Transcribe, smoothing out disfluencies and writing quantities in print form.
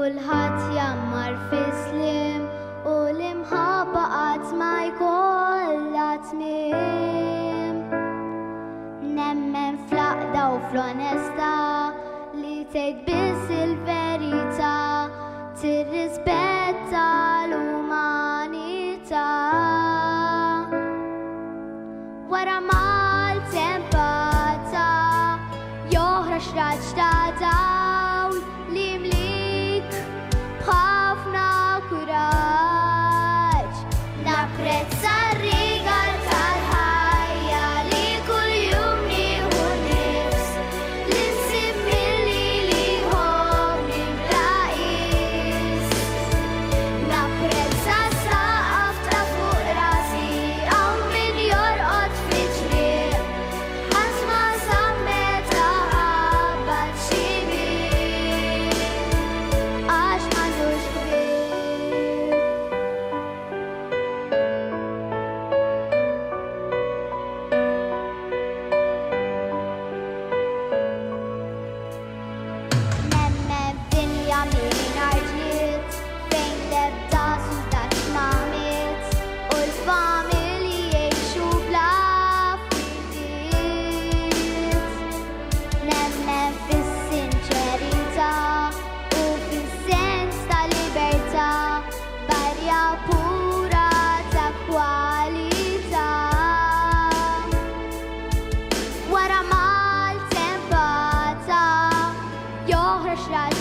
Kulħadd jammar fi-slim u l-imħabba qatt ma jkollha tmiem. Nemmen fl-għaqda u fl-onestà li tgħid biss il-verità, tirrispetta l-umanità. Wara mal-tempata joħroġ raġġ ta' dawl li mlik b'ħafna kuraġġ. Napprezza r-rigal tal-ħajja li kuljum nieħu nifs li nsib milli liħom bla qis. Napprezza s-saqaf ta' fuq rasi hawn min jorqod fi ġrieq ħadd ma sammet ħabbat xi bih għax m'għandux kbir. Nemmen f'dinja mingħajr ġlied fejn l-ebda sultat m'għamilt u l-familji jgħixu bla ftiet. Nemmen fis-sinċerità u fis-sens ta' libertà, barja pura ta' kwalità. Wara mal-tempata joħroġ raġġ